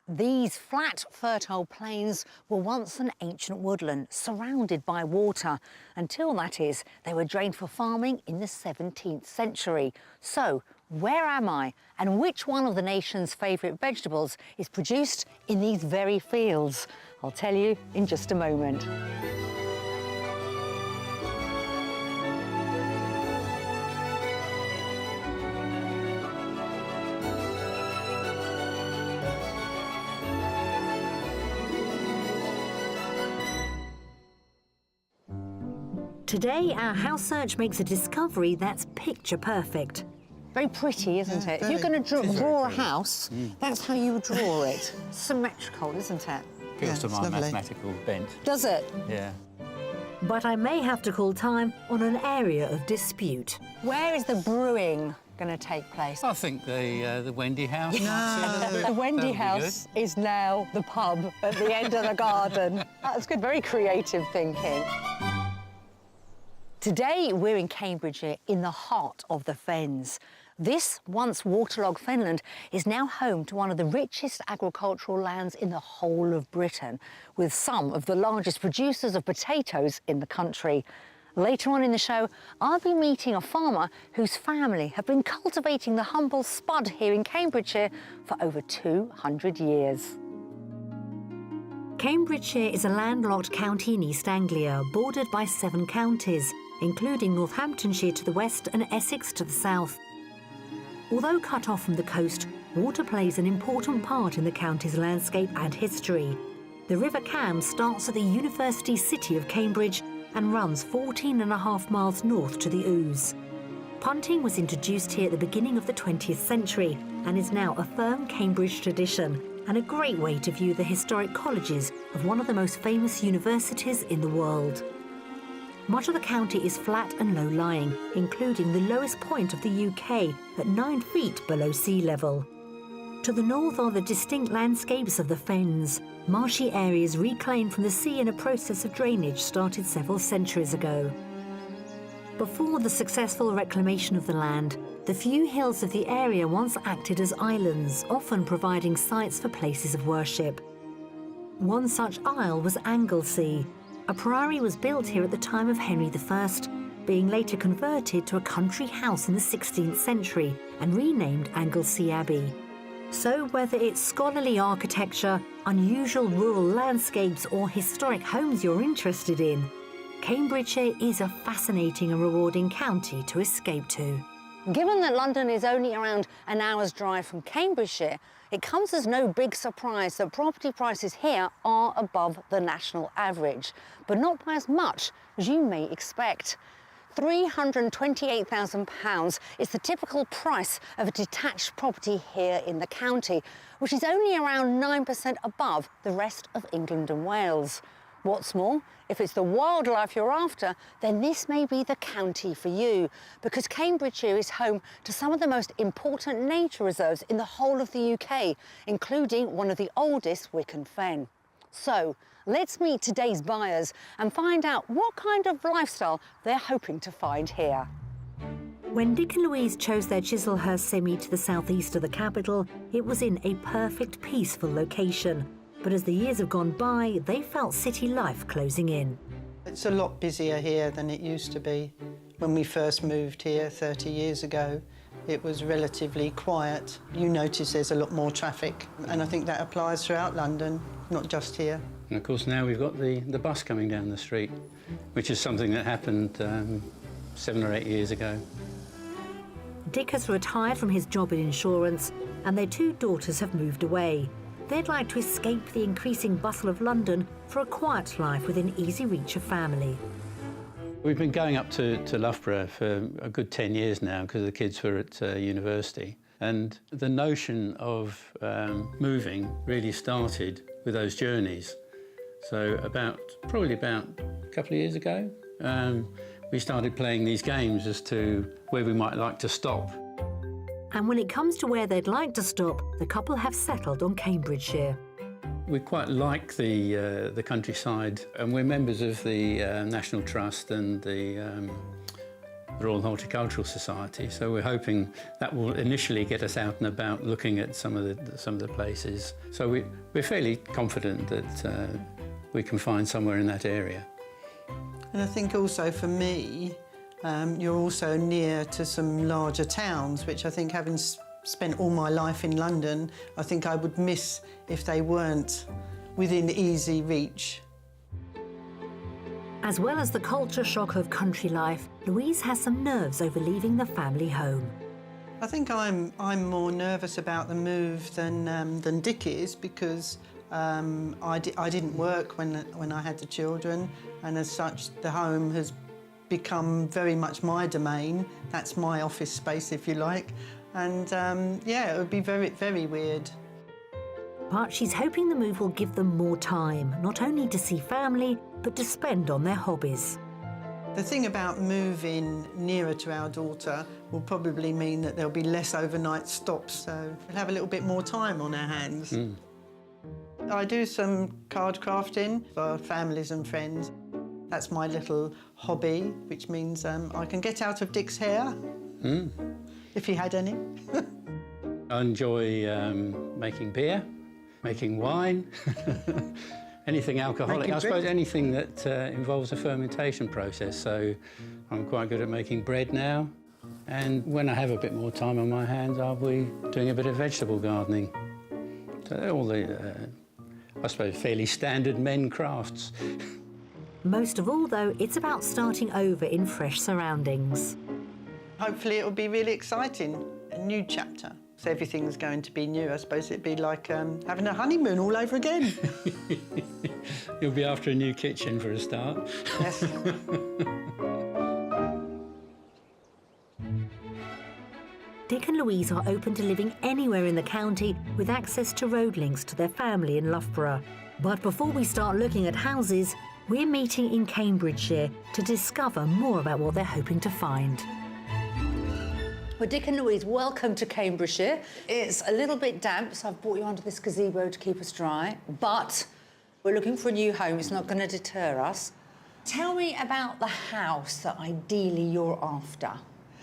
These flat, fertile plains were once an ancient woodland surrounded by water, until, that is, they were drained for farming in the 17th century. So, where am I, and which one of the nation's favourite vegetables is produced in these very fields? I'll tell you in just a moment. Today, our house search makes a discovery that's picture perfect. Very pretty, isn't it? If you're going to draw a house, that's how you would draw it. Symmetrical, isn't it? Appeals to my mathematical bent. Does it? Yeah. But I may have to call time on an area of dispute. Where is the brewing going to take place? I think the Wendy House. No. The Wendy House is now the pub at the end of the garden. That's good, very creative thinking. Today, we're in Cambridgeshire, in the heart of the Fens. This once waterlogged fenland is now home to one of the richest agricultural lands in the whole of Britain, with some of the largest producers of potatoes in the country. Later on in the show, I'll be meeting a farmer whose family have been cultivating the humble spud here in Cambridgeshire for over 200 years. Cambridgeshire is a landlocked county in East Anglia, bordered by 7 counties, including Northamptonshire to the west and Essex to the south. Although cut off from the coast, water plays an important part in the county's landscape and history. The River Cam starts at the university city of Cambridge and runs 14.5 miles north to the Ouse. Punting was introduced here at the beginning of the 20th century and is now a firm Cambridge tradition and a great way to view the historic colleges of one of the most famous universities in the world. Much of the county is flat and low-lying, including the lowest point of the UK at 9 feet below sea level. To the north are the distinct landscapes of the Fens, marshy areas reclaimed from the sea in a process of drainage started several centuries ago. Before the successful reclamation of the land, the few hills of the area once acted as islands, often providing sites for places of worship. One such isle was Anglesey. A priory was built here at the time of Henry I, being later converted to a country house in the 16th century and renamed Anglesey Abbey. So whether it's scholarly architecture, unusual rural landscapes or historic homes you're interested in, Cambridgeshire is a fascinating and rewarding county to escape to. Given that London is only around an hour's drive from Cambridgeshire, it comes as no big surprise that property prices here are above the national average, but not by as much as you may expect. £328,000 is the typical price of a detached property here in the county, which is only around 9% above the rest of England and Wales. What's more, if it's the wildlife you're after, then this may be the county for you, because Cambridgeshire is home to some of the most important nature reserves in the whole of the UK, including one of the oldest, Wicken Fen. So, let's meet today's buyers and find out what kind of lifestyle they're hoping to find here. When Dick and Louise chose their Chislehurst semi to the southeast of the capital, it was in a perfect, peaceful location. But as the years have gone by, they felt city life closing in. It's a lot busier here than it used to be. When we first moved here 30 years ago, it was relatively quiet. You notice there's a lot more traffic, and I think that applies throughout London, not just here. And of course now we've got the bus coming down the street, which is something that happened 7 or 8 years ago. Dick has retired from his job in insurance, and their 2 daughters have moved away. They'd like to escape the increasing bustle of London for a quiet life within easy reach of family. We've been going up to Loughborough for a good 10 years now because the kids were at university. And the notion of moving really started with those journeys. So probably about a couple of years ago, we started playing these games as to where we might like to stop. And when it comes to where they'd like to stop, the couple have settled on Cambridgeshire. We quite like the countryside, and we're members of the National Trust and the the Royal Horticultural Society. So we're hoping that will initially get us out and about looking at some of the places. So we're fairly confident that we can find somewhere in that area. And I think also for me, you're also near to some larger towns, which I think, having spent all my life in London, I think I would miss if they weren't within easy reach. As well as the culture shock of country life, Louise has some nerves over leaving the family home. I think I'm more nervous about the move than Dick is, because I didn't work when I had the children, and as such the home has become very much my domain. That's my office space, if you like, and yeah, it would be very, very weird. But she's hoping the move will give them more time, not only to see family, but to spend on their hobbies. The thing about moving nearer to our daughter will probably mean that there'll be less overnight stops, so we'll have a little bit more time on our hands. Mm. I do some card crafting for families and friends. That's my little hobby, which means I can get out of Dick's hair, if he had any. I enjoy making beer, making wine, anything alcoholic. I suppose anything that involves a fermentation process. So I'm quite good at making bread now. And when I have a bit more time on my hands, I'll be doing a bit of vegetable gardening. So all the, I suppose, fairly standard men crafts. Most of all, though, it's about starting over in fresh surroundings. Hopefully it will be really exciting, a new chapter. So everything's going to be new. I suppose it'd be like having a honeymoon all over again. You'll be after a new kitchen for a start. Yes. Dick and Louise are open to living anywhere in the county with access to road links to their family in Loughborough. But before we start looking at houses, we're meeting in Cambridgeshire to discover more about what they're hoping to find. Well, Dick and Louise, welcome to Cambridgeshire. It's a little bit damp, so I've brought you under this gazebo to keep us dry, but we're looking for a new home. It's not going to deter us. Tell me about the house that ideally you're after.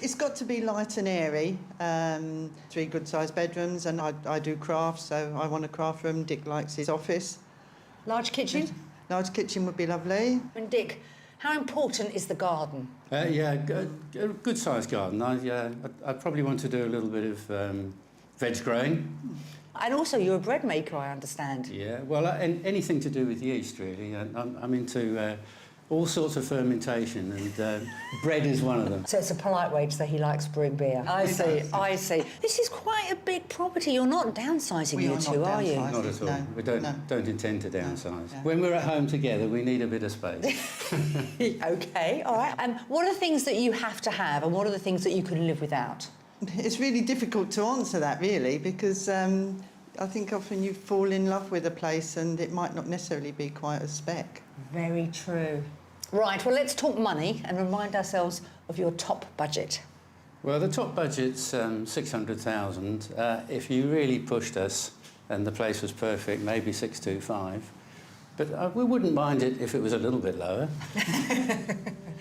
It's got to be light and airy, 3 good-sized bedrooms, and I do crafts, so I want a craft room. Dick likes his office. Large kitchen? Large kitchen would be lovely. And Dick, how important is the garden? Yeah, a good-sized garden. I'd probably want to do a little bit of veg growing. And also, you're a bread maker, I understand. Yeah, well, anything to do with yeast, really. I'm into all sorts of fermentation, and bread is one of them. So it's a polite way to say he likes brewing beer. I see, I see. This is quite a big property. You're not downsizing, you two, are you? Not at all. No, we don't intend to downsize. No. When we're at home together, we need a bit of space. OK, all right. What are the things that you have to have, and what are the things that you can live without? It's really difficult to answer that, really, because I think often you fall in love with a place and it might not necessarily be quite a spec. Very true. Right, well, let's talk money and remind ourselves of your top budget. Well, the top budget's 600,000. If you really pushed us and the place was perfect, maybe 625. But we wouldn't mind it if it was a little bit lower.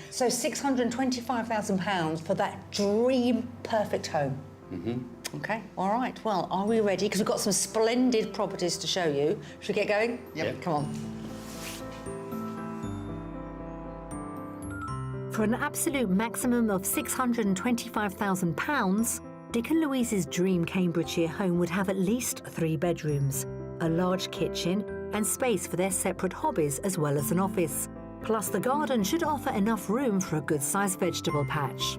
So £625,000 for that dream perfect home. Mm-hmm. OK, all right. Well, are we ready? Because we've got some splendid properties to show you. Should we get going? Yep. Come on. For an absolute maximum of £625,000, Dick and Louise's dream Cambridgeshire home would have at least 3 bedrooms, a large kitchen and space for their separate hobbies as well as an office. Plus the garden should offer enough room for a good-sized vegetable patch.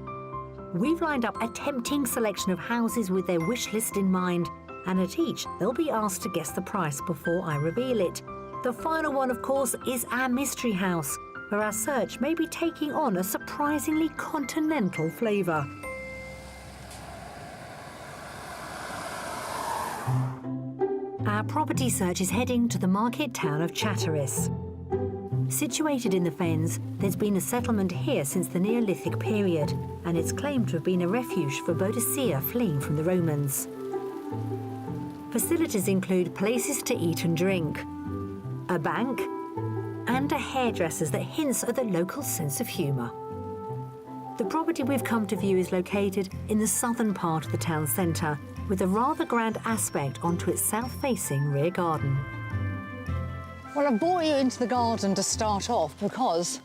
We've lined up a tempting selection of houses with their wish list in mind, and at each they'll be asked to guess the price before I reveal it. The final one, of course, is our mystery house, where our search may be taking on a surprisingly continental flavour. Our property search is heading to the market town of Chatteris. Situated in the Fens, there's been a settlement here since the Neolithic period, and it's claimed to have been a refuge for Boadicea fleeing from the Romans. Facilities include places to eat and drink, a bank, and a hairdresser's that hints at the local sense of humour. The property we've come to view is located in the southern part of the town centre, with a rather grand aspect onto its south-facing rear garden. Well, I've brought you into the garden to start off because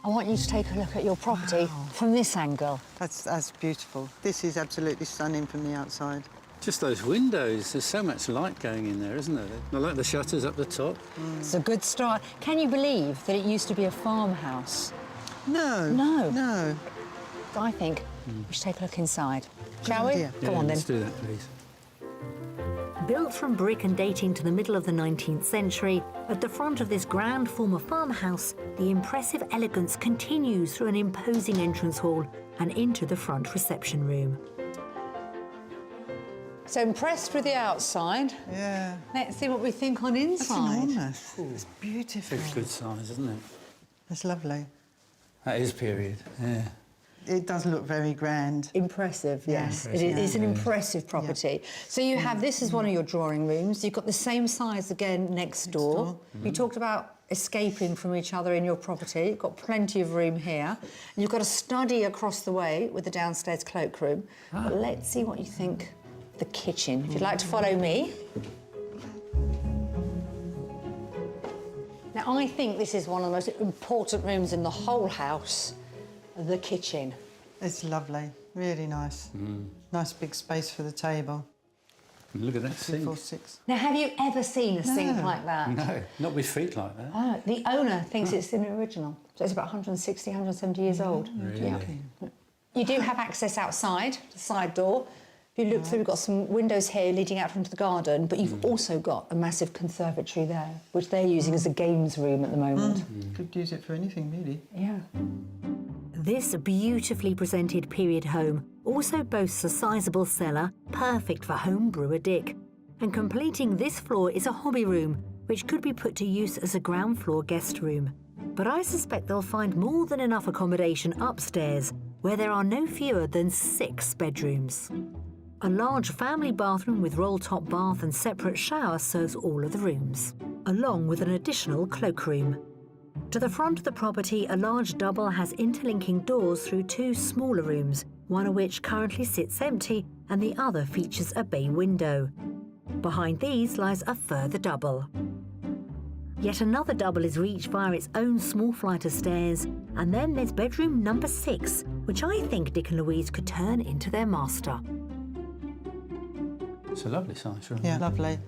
I want you to take a look at your property from this angle. That's beautiful. This is absolutely stunning from the outside. Just those windows, there's so much light going in there, isn't there? I like the shutters up the top. It's a good start. Can you believe that it used to be a farmhouse? No. No. No. I think we should take a look inside. Shall we? idea. Come on then. Let's do that, please. Built from brick and dating to the middle of the 19th century, at the front of this grand former farmhouse, the impressive elegance continues through an imposing entrance hall and into the front reception room. So impressed with the outside. Yeah. Let's see what we think on That's inside. enormous. It's beautiful. It's a good size, isn't it? It's lovely. That is period, yeah. It does look very grand. Impressive, yes. Impressive, It is an yeah. impressive property. So you have, this is one of your drawing rooms. You've got the same size again next door. You talked about escaping from each other in your property. You've got plenty of room here. And you've got a study across the way with the downstairs cloakroom. But let's see what you think of the kitchen. If you'd like to follow me. Now, I think this is one of the most important rooms in the whole house, the kitchen. It's lovely. Really nice. Nice big space for the table. And look at that 2, sink. 4, 6. Now, have you ever seen a sink like that? No, not with feet like that. Oh, the owner thinks it's an original. So it's about 160, 170 years old. Really? Yeah. You do have access outside, the side door. If you look through, we've got some windows here leading out into the garden, but you've also got a massive conservatory there, which they're using as a games room at the moment. Could use it for anything, really. Yeah. This beautifully presented period home also boasts a sizable cellar, perfect for home brewer Dick. And completing this floor is a hobby room, which could be put to use as a ground floor guest room. But I suspect they'll find more than enough accommodation upstairs, where there are no fewer than 6 bedrooms. A large family bathroom with roll-top bath and separate shower serves all of the rooms, along with an additional cloakroom. To the front of the property, a large double has interlinking doors through 2 smaller rooms, one of which currently sits empty and the other features a bay window. Behind these lies a further double. Yet another double is reached via its own small flight of stairs, and then there's bedroom number 6, which I think Dick and Louise could turn into their master. It's a lovely size room. Yeah, lovely.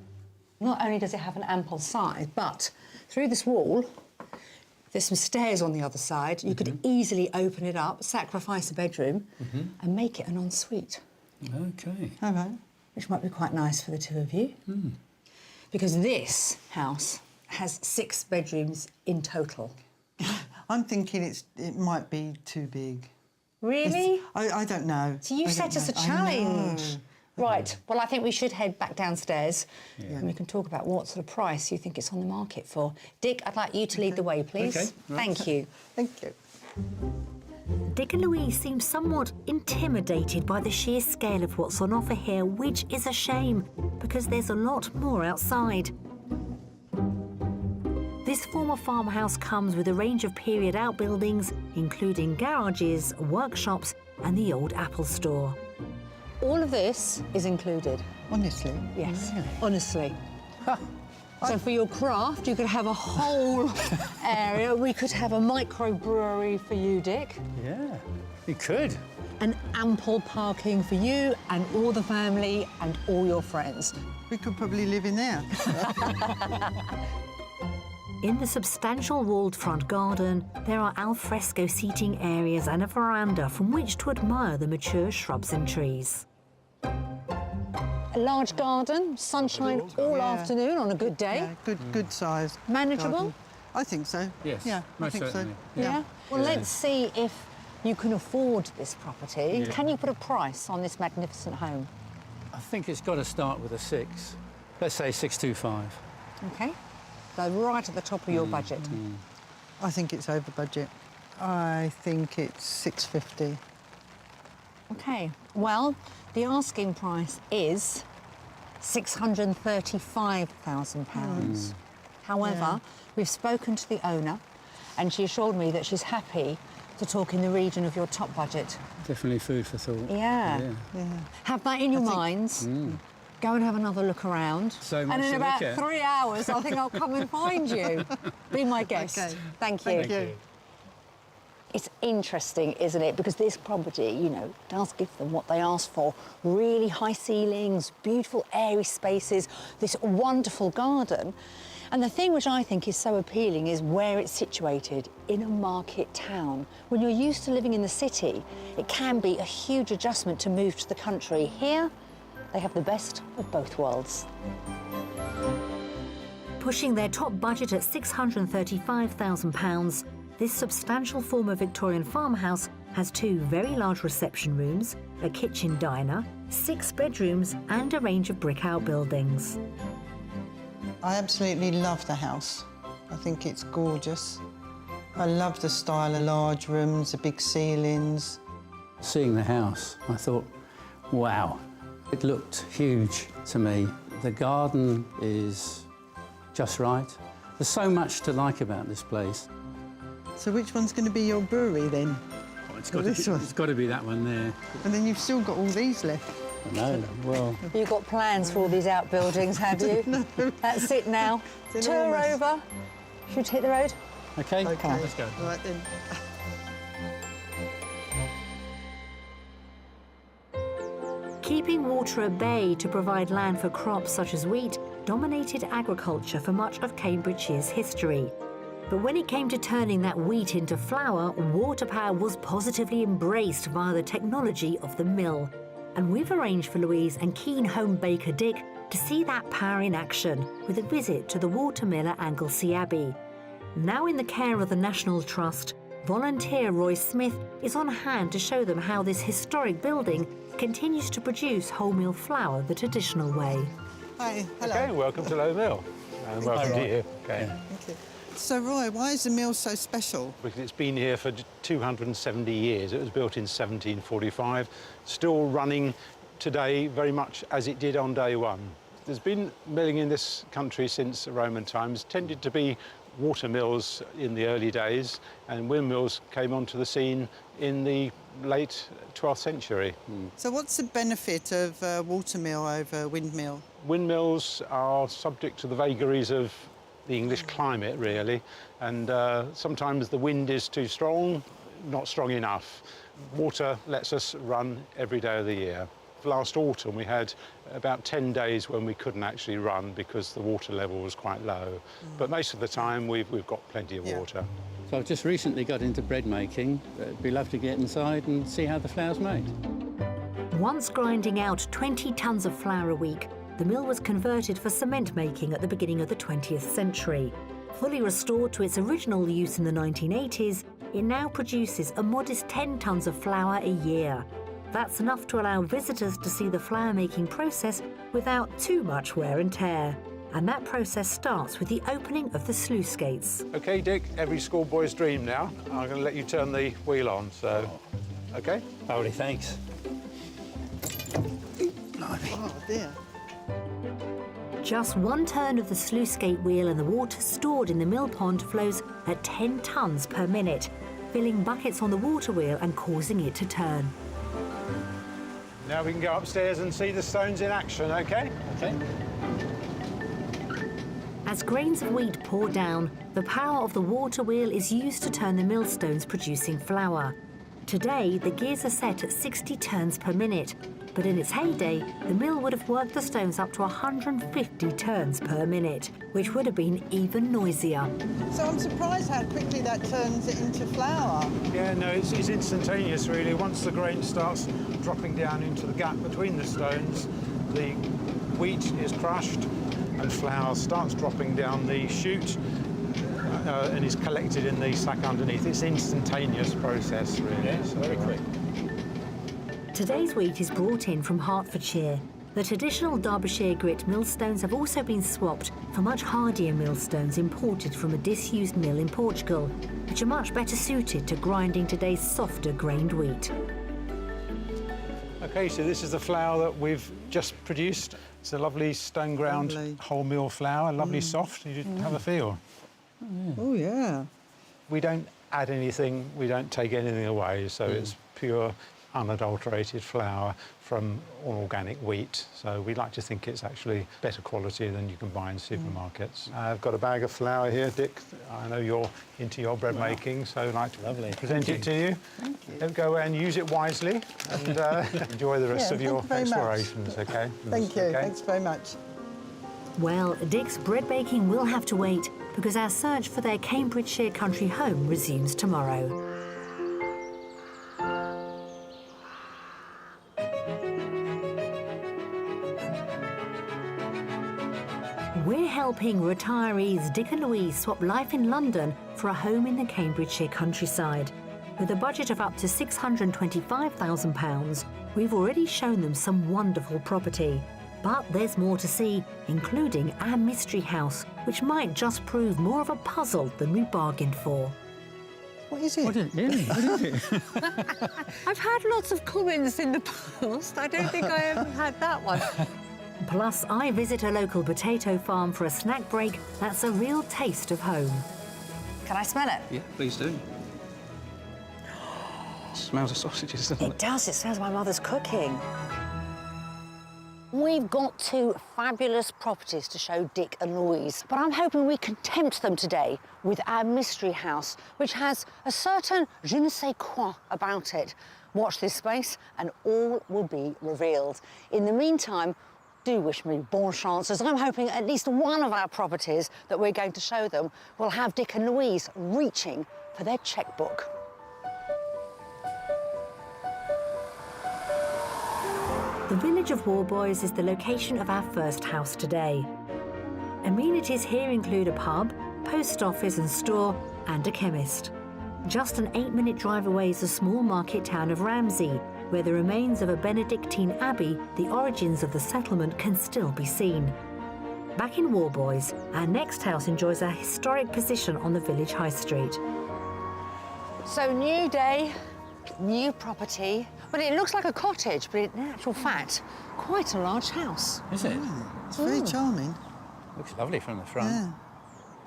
Not only does it have an ample side, but through this wall, there's some stairs on the other side. You could easily open it up, sacrifice a bedroom, and make it an ensuite. OK. All right. Which might be quite nice for the 2 of you. Because this house has 6 bedrooms in total. I'm thinking it might be too big. Really? I don't know. So you I set don't us a know. I challenge. know. Right, well, I think we should head back downstairs and we can talk about what sort of price you think it's on the market for. Dick, I'd like you to lead the way, please. OK, right. Thank you. Thank you. Dick and Louise seem somewhat intimidated by the sheer scale of what's on offer here, which is a shame, because there's a lot more outside. This former farmhouse comes with a range of period outbuildings, including garages, workshops, and the old Apple store. All of this is included. Honestly. Yes, honestly. So for your craft, you could have a whole area. We could have a microbrewery for you, Dick. Yeah, you could. And ample parking for you and all the family and all your friends. We could probably live in there. In the substantial walled front garden, there are al fresco seating areas and a veranda from which to admire the mature shrubs and trees. A large garden, sunshine all afternoon on a good day. Yeah, good size. Manageable? garden. I think so. Yes, Yeah, I most think certainly. so. Yeah. Well, let's see if you can afford this property. Yeah. Can you put a price on this magnificent home? I think it's got to start with a 6. Let's say 625. OK. So right at the top of your budget. I think it's over budget. I think it's 650. OK. Well, the asking price is £635,000. However, we've spoken to the owner and she assured me that she's happy to talk in the region of your top budget. Definitely food for thought. Yeah. Have that in your minds. Go and have another look around. So much and in to about look at. 3 hours, I think I'll come and find you. Be my guest. Okay. Thank you. Thank you. It's interesting, isn't it? Because this property, you know, does give them what they ask for. Really high ceilings, beautiful airy spaces, this wonderful garden. And the thing which I think is so appealing is where it's situated, in a market town. When you're used to living in the city, it can be a huge adjustment to move to the country. Here, they have the best of both worlds. Pushing their top budget at £635,000, this substantial form of Victorian farmhouse has 2 very large reception rooms, a kitchen diner, 6 bedrooms and a range of brick outbuildings. I absolutely love the house. I think it's gorgeous. I love the style of large rooms, the big ceilings. Seeing the house, I thought, wow, it looked huge to me. The garden is just right. There's so much to like about this place. So which one's going to be your brewery then? Oh, it's got to be that one there. And then you've still got all these left. I know, well... You've got plans for all these outbuildings, have you? No. That's it now. It's Tour enormous. over. Should we hit the road? OK, Okay. let's go. All right then. Keeping water at bay to provide land for crops such as wheat dominated agriculture for much of Cambridgeshire's history. But when it came to turning that wheat into flour, water power was positively embraced via the technology of the mill. And we've arranged for Louise and keen home baker Dick to see that power in action with a visit to the watermill at Anglesey Abbey. Now in the care of the National Trust, volunteer Roy Smith is on hand to show them how this historic building continues to produce wholemeal flour the traditional way. Hi, hello. Okay, welcome to Low Mill. And welcome to you. Okay. Thank you. So, Roy, why is the mill so special? Because it's been here for 270 years. It was built in 1745, still running today very much as it did on day one. There's been milling in this country since Roman times, tended to be water mills in the early days, and windmills came onto the scene in the late 12th century. So what's the benefit of water mill over windmill? Windmills are subject to the vagaries of the English climate, really, and sometimes the wind is too strong, not strong enough. Water lets us run every day of the year. Last autumn we had about 10 days when we couldn't actually run because the water level was quite low. But most of the time we've got plenty of water. So I've just recently got into bread making. It'd be lovely to get inside and see how the flour's made. Once grinding out 20 tonnes of flour a week, the mill was converted for cement making at the beginning of the 20th century. Fully restored to its original use in the 1980s, it now produces a modest 10 tonnes of flour a year. That's enough to allow visitors to see the flour making process without too much wear and tear. And that process starts with the opening of the sluice gates. OK, Dick, every schoolboy's dream now. I'm going to let you turn the wheel on, so... OK? Lovely, thanks. Oh, dear. Just one turn of the sluice gate wheel and the water stored in the mill pond flows at 10 tonnes per minute, filling buckets on the water wheel and causing it to turn. Now we can go upstairs and see the stones in action, OK? OK. As grains of wheat pour down, the power of the water wheel is used to turn the millstones producing flour. Today, the gears are set at 60 turns per minute, but in its heyday, the mill would have worked the stones up to 150 turns per minute, which would have been even noisier. So I'm surprised how quickly that turns it into flour. Yeah, no, it's instantaneous, really. Once the grain starts dropping down into the gap between the stones, the wheat is crushed and flour starts dropping down the chute and is collected in the sack underneath. It's an instantaneous process, really. Yeah, So, very quick. Today's wheat is brought in from Hertfordshire. The traditional Derbyshire grit millstones have also been swapped for much hardier millstones imported from a disused mill in Portugal, which are much better suited to grinding today's softer grained wheat. OK, so this is the flour that we've just produced. It's a lovely stone ground Lovely. wholemeal flour, lovely soft. You just have a feel. Oh, yeah. We don't add anything, we don't take anything away, so it's pure, unadulterated flour from all organic wheat. So we like to think it's actually better quality than you can buy in supermarkets. I've got a bag of flour here, Dick. I know you're into your bread making, so I'd like to present it to you. Thank you. Don't go away and use it wisely, and enjoy the rest of your explorations, OK? Thank you. Okay? Thanks very much. Well, Dick's bread baking will have to wait because our search for their Cambridgeshire country home resumes tomorrow. We're helping retirees Dick and Louise swap life in London for a home in the Cambridgeshire countryside. With a budget of up to £625,000, we've already shown them some wonderful property. But there's more to see, including our mystery house, which might just prove more of a puzzle than we bargained for. What is it? What is it? I've had lots of comments in the past. I don't think I ever had that one. Plus, I visit a local potato farm for a snack break that's a real taste of home. Can I smell it? Yeah, please do. Smells of sausages, doesn't It does. It smells like my mother's cooking. We've got two fabulous properties to show Dick and Louise, but I'm hoping we can tempt them today with our mystery house, which has a certain je ne sais quoi about it. Watch this space and all will be revealed. In the meantime, do wish me bon chance, as I'm hoping at least one of our properties that we're going to show them will have Dick and Louise reaching for their checkbook. The village of Warboys is the location of our first house today. Amenities here include a pub, post office and store, and a chemist. Just an 8-minute drive away is the small market town of Ramsey, where the remains of a Benedictine abbey, the origins of the settlement, can still be seen. Back in Warboys, our next house enjoys a historic position on the village high street. So, new day, new property. Well, it looks like a cottage, but in actual fact, quite a large house. Is it? It's very charming. Looks lovely from the front. Yeah.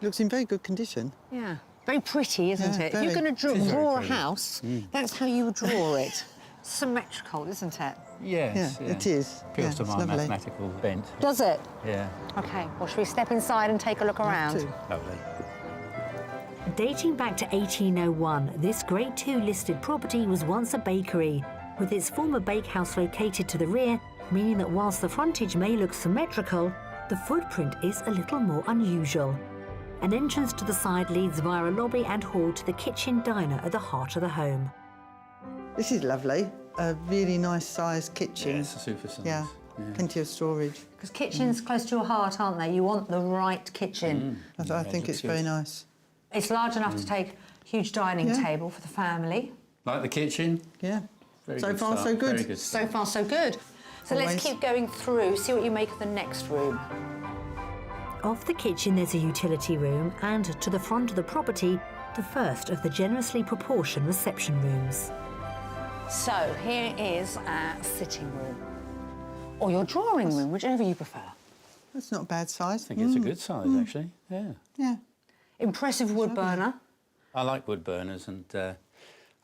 Looks in very good condition. Yeah. Very pretty, isn't Yeah, it? very. If you're going to It is very draw a pretty. house, that's how you would draw it. Symmetrical, isn't it? Yes. Yeah, it is. Appeals Yeah, to it's my lovely. mathematical bent. Does it? Yeah. OK, well, shall we step inside and take a look around? too. Lovely. Dating back to 1801, this Grade 2 listed property was once a bakery, with its former bakehouse located to the rear, meaning that whilst the frontage may look symmetrical, the footprint is a little more unusual. An entrance to the side leads via a lobby and hall to the kitchen diner at the heart of the home. This is lovely. A really nice sized kitchen. Yeah, it's a super size. Yeah, plenty of storage. Because kitchens close to your heart, aren't they? You want the right kitchen. I think it's very nice. It's large enough to take a huge dining table for the family. Like the kitchen? Yeah. Very So good far, start, so good. Very good So start. far, so good. So Always. let's keep going through, see what you make of the next room. Off the kitchen there's a utility room, and to the front of the property, the first of the generously proportioned reception rooms. So here is our sitting room, or your drawing room, whichever you prefer. That's not a bad size. I think it's a good size, actually. Yeah. Yeah. Impressive wood burner. I like wood burners, and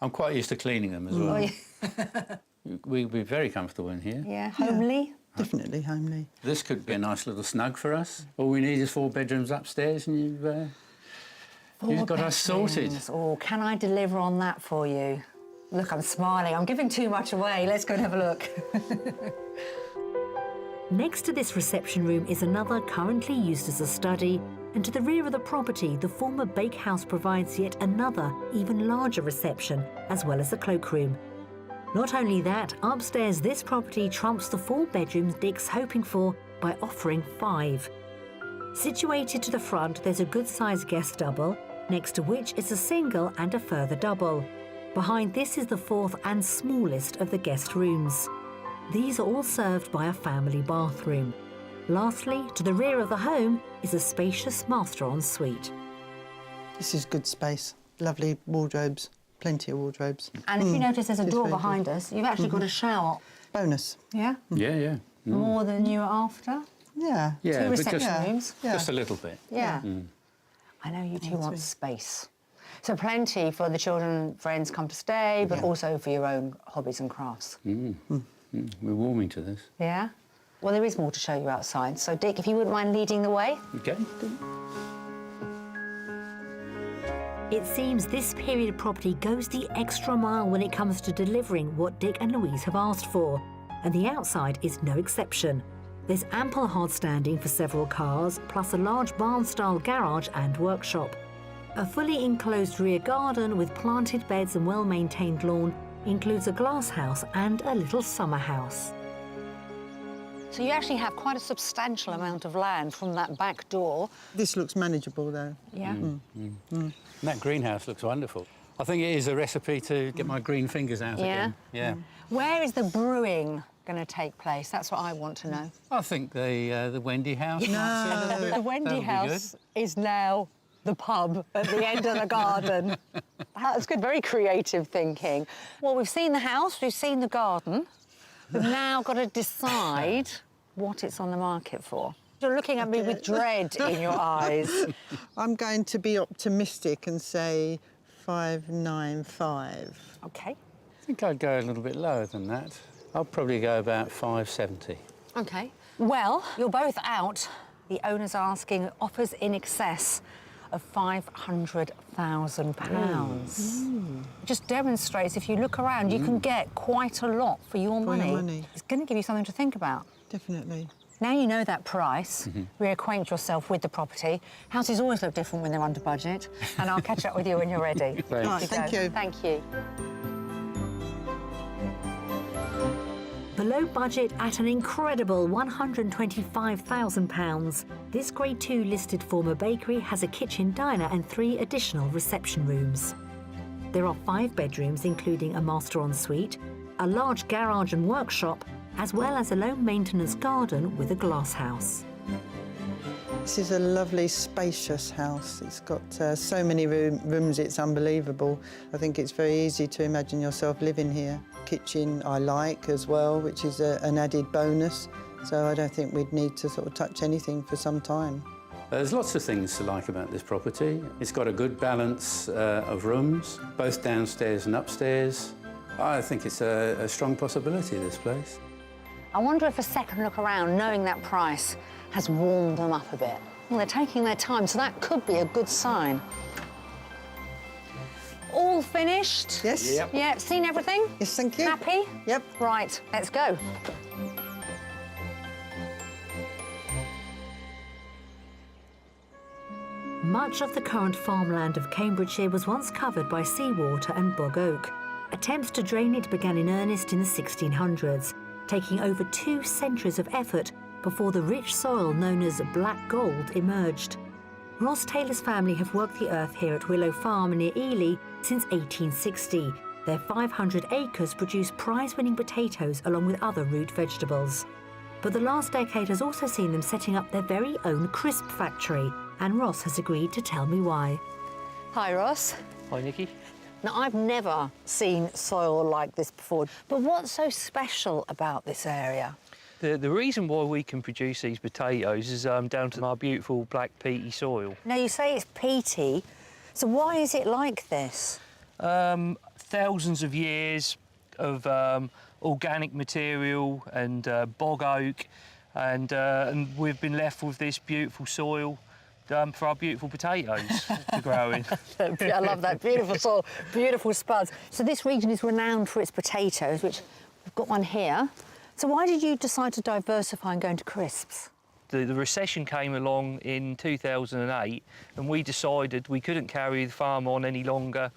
I'm quite used to cleaning them as well. Oh, We'd be very comfortable in here. yeah, homely. Definitely homely. This could be a nice little snug for us. All we need is 4 bedrooms upstairs, and you've got us sorted. Oh, can I deliver on that for you? Look, I'm smiling. I'm giving too much away. Let's go and have a look. Next to this reception room is another currently used as a study, and to the rear of the property, the former bakehouse provides yet another, even larger reception, as well as a cloakroom. Not only that, upstairs this property trumps the 4 bedrooms Dick's hoping for by offering 5. Situated to the front, there's a good-sized guest double, next to which is a single and a further double. Behind this is the 4th and smallest of the guest rooms. These are all served by a family bathroom. Lastly, to the rear of the home is a spacious master ensuite. This is good space. Lovely wardrobes. Plenty of wardrobes. And if you notice there's a It's door very behind us, you've actually got a shower. Bonus. Yeah? Yeah, yeah. More than you were after. Yeah. Two but reception just, rooms. Yeah. just a little bit. Yeah. I know you two want space. So plenty for the children, friends come to stay, but also for your own hobbies and crafts. We're warming to this. Yeah? Well, there is more to show you outside. So, Dick, if you wouldn't mind leading the way. Okay. It seems this period property goes the extra mile when it comes to delivering what Dick and Louise have asked for, and the outside is no exception. There's ample hard standing for several cars, plus a large barn-style garage and workshop. A fully enclosed rear garden with planted beds and well-maintained lawn includes a glass house and a little summer house. So you actually have quite a substantial amount of land from that back door. This looks manageable, though. Yeah. And that greenhouse looks wonderful. I think it is a recipe to get my green fingers out again. Yeah. Where is the brewing going to take place? That's what I want to know. I think the Wendy House. No, the Wendy That'll be House is now the pub at the end of the garden. That's good, very creative thinking. Well, we've seen the house, we've seen the garden. We've now got to decide what it's on the market for. You're looking at me with dread in your eyes. I'm going to be optimistic and say 595. OK. I think I'd go a little bit lower than that. I'll probably go about 570. OK. Well, you're both out. The owner's asking offers in excess of £500,000. It just demonstrates, if you look around, you can get quite a lot for your money. It's going to give you something to think about. Definitely. Now you know that price, reacquaint yourself with the property. Houses always look different when they're under budget, and I'll catch up with you when you're ready. Great. Right, thank you. Thank you. Below budget at an incredible £125,000, this Grade 2 listed former bakery has a kitchen diner and 3 additional reception rooms. There are 5 bedrooms, including a master ensuite, a large garage and workshop, as well as a low-maintenance garden with a glass house. This is a lovely, spacious house. It's got so many rooms, it's unbelievable. I think it's very easy to imagine yourself living here. Kitchen I like as well, which is an added bonus. So I don't think we'd need to sort of touch anything for some time. There's lots of things to like about this property. It's got a good balance of rooms, both downstairs and upstairs. I think it's a strong possibility, this place. I wonder if a second look around, knowing that price, has warmed them up a bit. Well, they're taking their time, so that could be a good sign. All finished? Yes. Yep. Yeah, seen everything? Yes, thank you. Happy? Yep. Right, let's go. Much of the current farmland of Cambridgeshire was once covered by seawater and bog oak. Attempts to drain it began in earnest in the 1600s, taking over 2 centuries of effort before the rich soil known as black gold emerged. Ross Taylor's family have worked the earth here at Willow Farm near Ely since 1860. Their 500 acres produce prize-winning potatoes along with other root vegetables. But the last decade has also seen them setting up their very own crisp factory, and Ross has agreed to tell me why. Hi, Ross. Hi, Nikki. Now, I've never seen soil like this before, but what's so special about this area? The reason why we can produce these potatoes is down to our beautiful black peaty soil. Now, you say it's peaty, so why is it like this? Thousands of years of organic material and bog oak, and we've been left with this beautiful soil for our beautiful potatoes to grow in. I love that, beautiful soil, beautiful spuds. So this region is renowned for its potatoes, which we've got one here. So why did you decide to diversify and go into crisps? The recession came along in 2008, and we decided we couldn't carry the farm on any longer,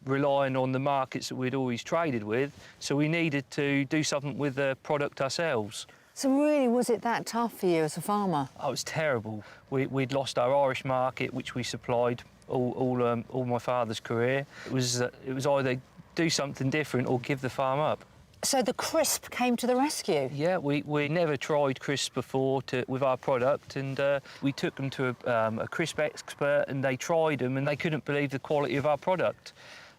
relying on the markets that we'd always traded with, so we needed to do something with the product ourselves. So really, was it that tough for you as a farmer? Oh, it was terrible. We'd lost our Irish market, which we supplied all my father's career. It was either do something different or give the farm up. So the crisp came to the rescue? Yeah, we never tried crisp before with our product, and we took them to a crisp expert, and they tried them, and they couldn't believe the quality of our product.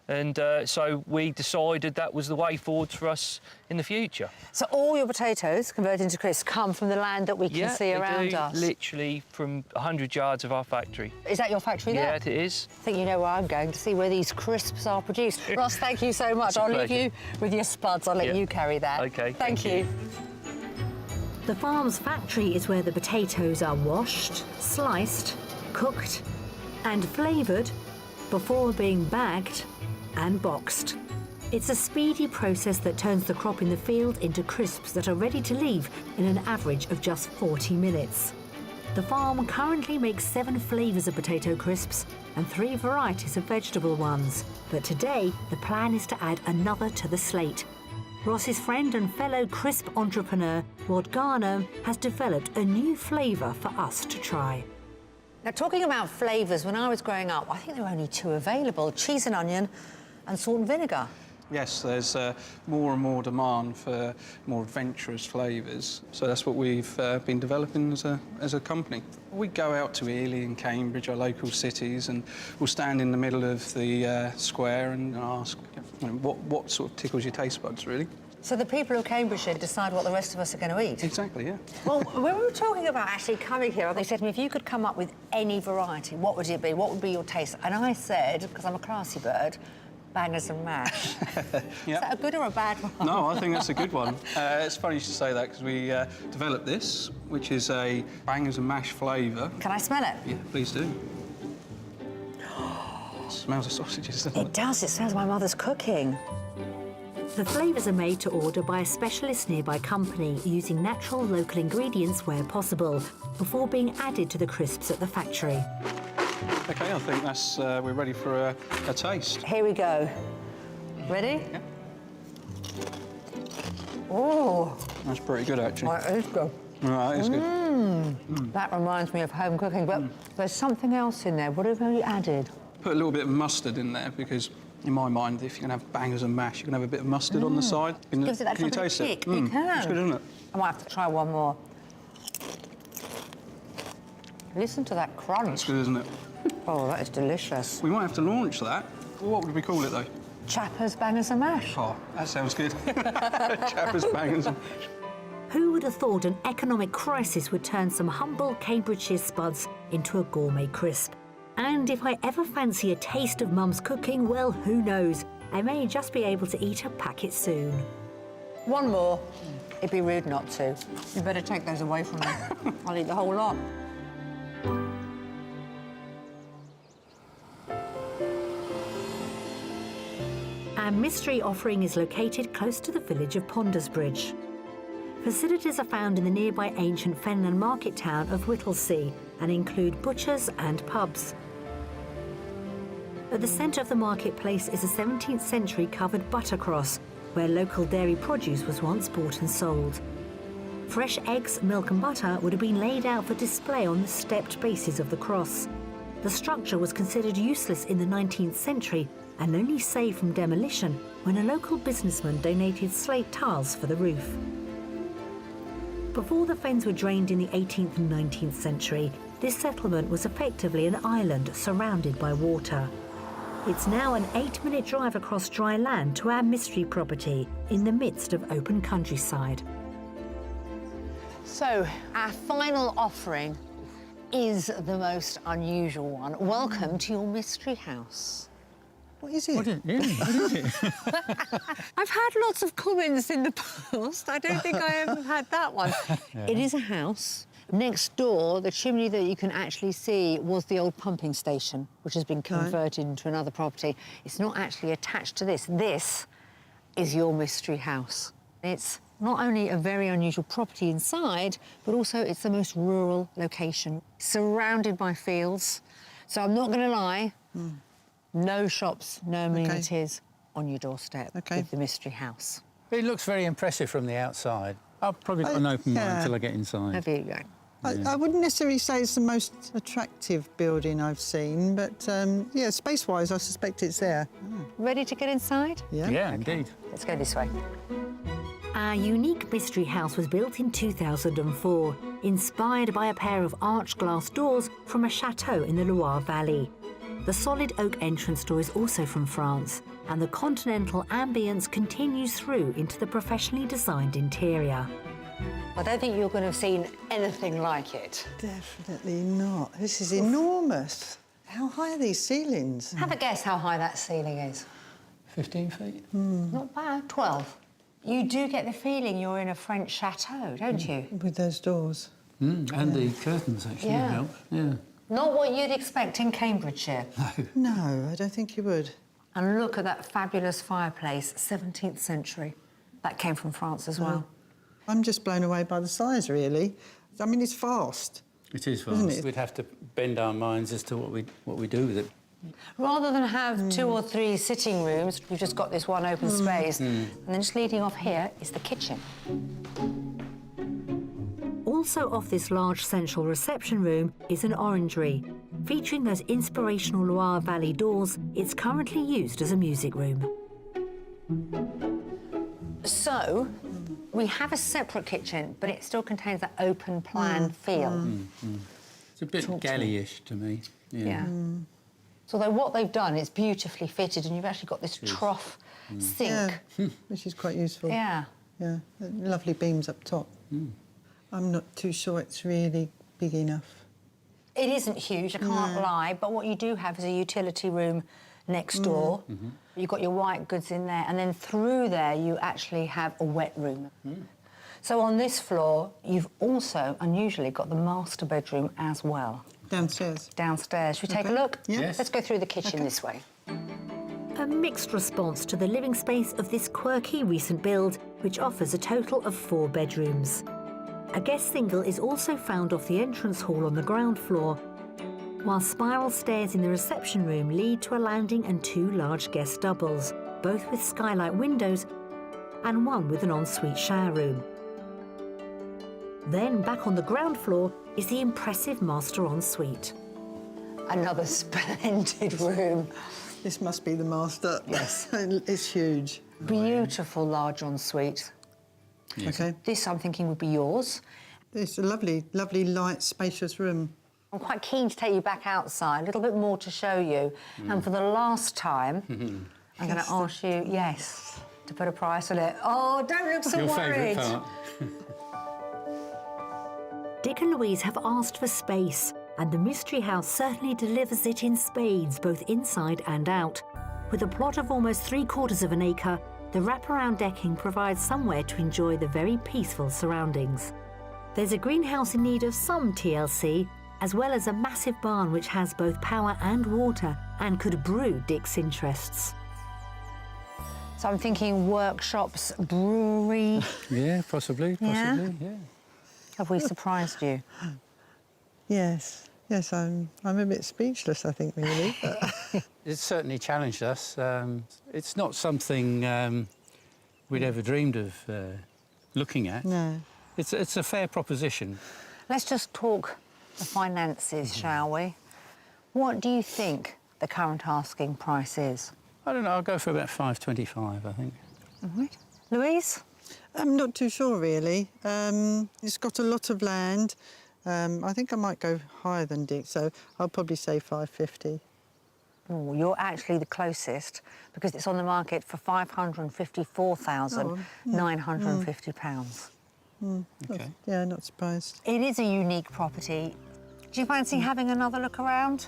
And so we decided that was the way forward for us in the future. So all your potatoes converted into crisps come from the land that we can see around us? Literally from 100 yards of our factory. Is that your factory there? Yeah, it is. I think you know where I'm going to see where these crisps are produced. Ross, thank you so much. I'll leave you with your spuds. I'll let you carry that. OK, Thank you. The farm's factory is where the potatoes are washed, sliced, cooked and flavoured before being bagged and boxed. It's a speedy process that turns the crop in the field into crisps that are ready to leave in an average of just 40 minutes. The farm currently makes 7 flavours of potato crisps and 3 varieties of vegetable ones. But today, the plan is to add another to the slate. Ross's friend and fellow crisp entrepreneur, Rod Garner, has developed a new flavour for us to try. Now, talking about flavours, when I was growing up, I think there were only 2 available, cheese and onion and salt and vinegar. Yes, there's more and more demand for more adventurous flavours. So that's what we've been developing as a company. We go out to Ely and Cambridge, our local cities, and we'll stand in the middle of the square and ask, what sort of tickles your taste buds, really? So the people of Cambridgeshire decide what the rest of us are going to eat? Exactly, yeah. Well, when we were talking about actually coming here, they said to me, if you could come up with any variety, what would it be? What would be your taste? And I said, because I'm a classy bird, bangers and mash. Yep. Is that a good or a bad one? No, I think that's a good one. It's funny you should say that because we developed this, which is a bangers and mash flavour. Can I smell it? Yeah, please do. It smells of sausages, doesn't it? It does. It smells like my mother's cooking. The flavours are made to order by a specialist nearby company using natural local ingredients where possible, before being added to the crisps at the factory. OK, I think that's we're ready for a taste. Here we go. Ready? Yeah. Oh, That's pretty good, actually. that is good. Right, it's good. That reminds me of home cooking, but there's something else in there. What have you added? Put a little bit of mustard in there because, in my mind, if you're going to have bangers and mash, you can have a bit of mustard on the side. Gives it that Can you chocolate taste kick. it? You can. It's good, isn't it? I might have to try one more. Listen to that It's crunch. good, isn't it? Oh, that is delicious. We might have to launch that. What would we call it, though? Chappers, bangers and mash. Oh, that sounds good. Chappers, bangers and mash. Who would have thought an economic crisis would turn some humble Cambridgeshire spuds into a gourmet crisp? And if I ever fancy a taste of Mum's cooking, well, who knows? I may just be able to eat a packet soon. One more. It'd be rude not to. You better take those away from me. I'll eat the whole lot. Our mystery offering is located close to the village of Pondersbridge. Facilities are found in the nearby ancient Fenland market town of Whittlesea and include butchers and pubs. At the centre of the marketplace is a 17th century covered butter cross, where local dairy produce was once bought and sold. Fresh eggs, milk and butter would have been laid out for display on the stepped bases of the cross. The structure was considered useless in the 19th century and only saved from demolition when a local businessman donated slate tiles for the roof. Before the fens were drained in the 18th and 19th century, this settlement was effectively an island surrounded by water. It's now an 8-minute drive across dry land to our mystery property in the midst of open countryside. So, our final offering is the most unusual one. Welcome to your mystery house. What is it? What is it? I've had lots of comments in the past. I don't think I ever had that one. Yeah. It is a house. Next door, the chimney that you can actually see was the old pumping station, which has been converted into another property. It's not actually attached to this. This is your mystery house. It's not only a very unusual property inside, but also it's the most rural location, surrounded by fields. So I'm not going to lie, no shops, no amenities on your doorstep with the mystery house. It looks very impressive from the outside. I've probably got an open mind until I get inside. Have you? I wouldn't necessarily say it's the most attractive building I've seen, but yeah, space-wise, I suspect it's there. Ready to get inside? Yeah, indeed. Let's go this way. Our unique mystery house was built in 2004, inspired by a pair of arched glass doors from a chateau in the Loire Valley. The solid oak entrance door is also from France, and the continental ambience continues through into the professionally designed interior. I don't think you're going to have seen anything like it. Definitely not. This is enormous. How high are these ceilings? Have a guess how high that ceiling is. 15 feet? Not bad. 12. You do get the feeling you're in a French chateau, don't you? With those doors. And the curtains actually Yeah. help. Yeah. Not what you'd expect in Cambridgeshire. No, I don't think you would. And look at that fabulous fireplace, 17th century. That came from France as well. I'm just blown away by the size, really. I mean, it's vast. It is Isn't vast. it? We'd have to bend our minds as to what we do with it. Rather than have 2 or 3 sitting rooms, we've just got this one open space. And then just leading off here is the kitchen. Also off this large central reception room is an orangery. Featuring those inspirational Loire Valley doors, it's currently used as a music room. So, we have a separate kitchen, but it still contains that open plan feel. It's a bit galley-ish to me. Yeah. So, although what they've done is beautifully fitted, and you've actually got this trough sink. Yeah, which is quite useful. Yeah. Yeah, lovely beams up top. I'm not too sure it's really big enough. It isn't huge, I can't lie, but what you do have is a utility room next door. You've got your white goods in there, and then through there you actually have a wet room. So on this floor, you've also, unusually, got the master bedroom as well. Downstairs. Downstairs. Should we take a look? Yeah. Yes. Let's go through the kitchen this way. A mixed response to the living space of this quirky recent build, which offers a total of 4 bedrooms. A guest single is also found off the entrance hall on the ground floor, while spiral stairs in the reception room lead to a landing and 2 large guest doubles, both with skylight windows and one with an ensuite shower room. Then, back on the ground floor, is the impressive master ensuite. Another splendid room. This must be the master. Yes. It's huge. Beautiful large ensuite. OK. This, I'm thinking, would be yours. It's a lovely, lovely, light, spacious room. I'm quite keen to take you back outside, a little bit more to show you. And for the last time, I'm going to ask you, to put a price on it. Oh, don't look so Your worried. favourite part? Dick and Louise have asked for space, and the Mystery House certainly delivers it in spades, both inside and out. With a plot of almost 3/4 of an acre, the wraparound decking provides somewhere to enjoy the very peaceful surroundings. There's a greenhouse in need of some TLC, as well as a massive barn which has both power and water and could brew Dick's interests. So I'm thinking workshops, brewery. Yeah, possibly. Yeah. Have we surprised you? Yes. Yes, I'm a bit speechless, I think, really. It's certainly challenged us. It's not something we'd ever dreamed of looking at. No. It's a fair proposition. Let's just talk the finances, shall we? What do you think the current asking price is? I don't know, I'll go for about 525, I think. Louise? I'm not too sure, really. It's got a lot of land. I think I might go higher than Dick, so I'll probably say 550. Oh, you're actually the closest because it's on the market for £554,950. Okay. Yeah, not surprised. It is a unique property. Do you fancy having another look around?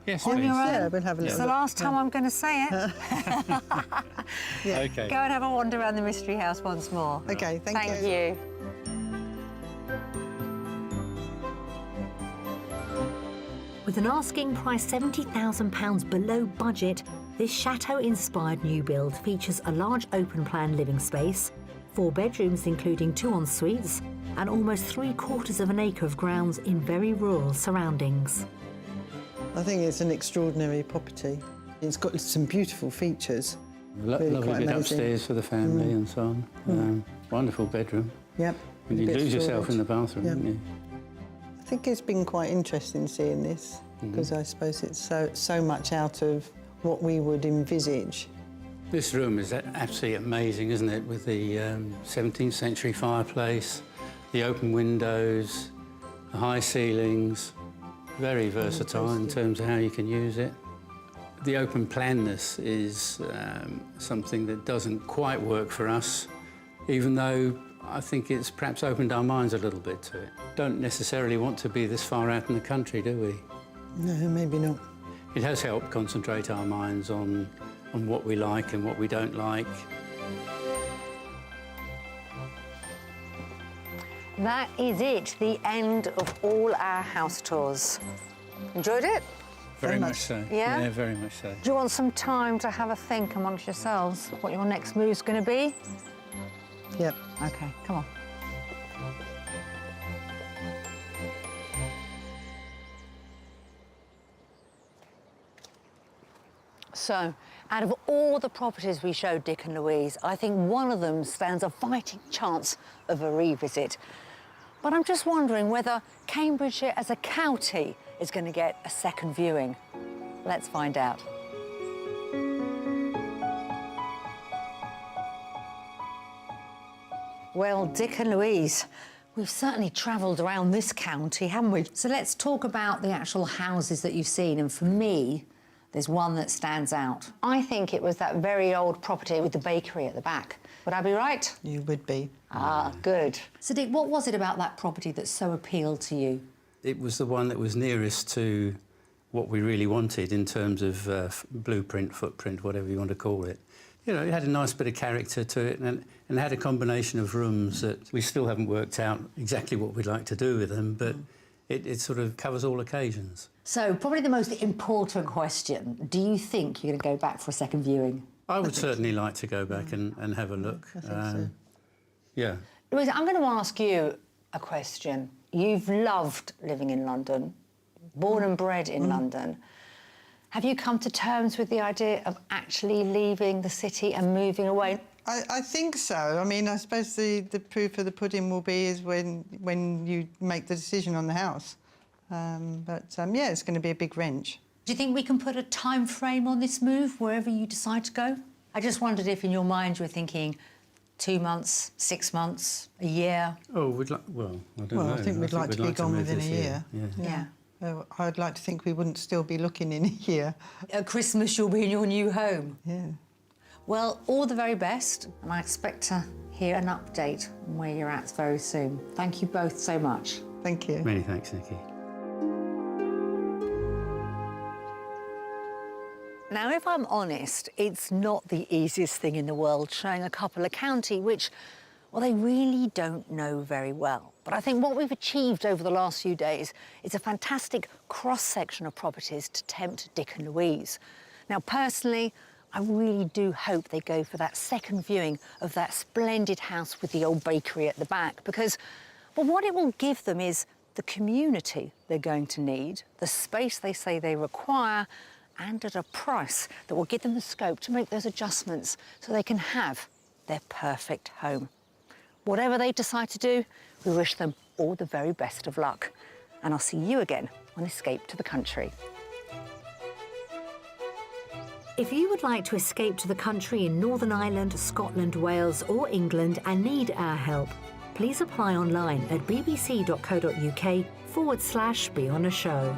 Yes, On please. your own? Yeah, we'll have a It's little the look. last time I'm going to say it. Okay. Go and have a wander around the Mystery House once more. OK, thank you. Thank you. With an asking price £70,000 below budget, this chateau-inspired new build features a large open-plan living space, 4 bedrooms including 2 en-suites, and almost 3/4 of an acre of grounds in very rural surroundings. I think it's an extraordinary property. It's got some beautiful featers. Really Lovely quite bit amazing. upstairs for the family and so on. Wonderful bedroom. Yep. And you A bit of lose yourself storage. in the bathroom, Yep. don't you? I think it's been quite interesting seeing this because I suppose it's so much out of what we would envisage. This room is absolutely amazing, isn't it? With the 17th century fireplace, the open windows, the high ceilings. Very versatile in terms of how you can use it. The open planness is something that doesn't quite work for us, even though I think it's perhaps opened our minds a little bit to it. Don't necessarily want to be this far out in the country, do we? No, maybe not. It has helped concentrate our minds on what we like and what we don't like. That is it, the end of all our house tours. Enjoyed it? Very much so. Yeah? Yeah, very much so. Do you want some time to have a think amongst yourselves what your next move's going to be? Yep. OK, come on. So, out of all the properties we showed Dick and Louise, I think one of them stands a fighting chance of a revisit. But I'm just wondering whether Cambridgeshire as a county is going to get a second viewing. Let's find out. Well, Dick and Louise, we've certainly travelled around this county, haven't we? So let's talk about the actual houses that you've seen. And for me, there's one that stands out. I think it was that very old property with the bakery at the back. Would I be right? You would be. Ah, good. So, Dick, what was it about that property that so appealed to you? It was the one that was nearest to what we really wanted in terms of blueprint, footprint, whatever you want to call it. You know, it had a nice bit of character to it and had a combination of rooms that we still haven't worked out exactly what we'd like to do with them, but it sort of covers all occasions. So, probably the most important question, do you think you're going to go back for a second viewing? I would certainly like to go back and have a look. I think so. Yeah. Louise, I'm going to ask you a question. You've loved living in London, born and bred in London. Have you come to terms with the idea of actually leaving the city and moving away? I think so. I mean, I suppose the proof of the pudding will be is when you make the decision on the house. Yeah, it's going to be a big wrench. Do you think we can put a time frame on this move, wherever you decide to go? I just wondered if in your mind you were thinking 2 months, 6 months, a year? Oh, I don't know. Well, I think we'd like to be gone move within a this year. Yeah. I'd like to think we wouldn't still be looking in a year. At Christmas, you'll be in your new home. Yeah. Well, all the very best, and I expect to hear an update on where you're at very soon. Thank you both so much. Thank you. Many thanks, Nikki. Now, if I'm honest, it's not the easiest thing in the world showing a couple a county which, well, they really don't know very well. But I think what we've achieved over the last few days is a fantastic cross-section of properties to tempt Dick and Louise. Now, personally, I really do hope they go for that second viewing of that splendid house with the old bakery at the back because, well, what it will give them is the community they're going to need, the space they say they require, and at a price that will give them the scope to make those adjustments so they can have their perfect home. Whatever they decide to do, we wish them all the very best of luck. And I'll see you again on Escape to the Country. If you would like to escape to the country in Northern Ireland, Scotland, Wales or England and need our help, please apply online at bbc.co.uk/be on a show.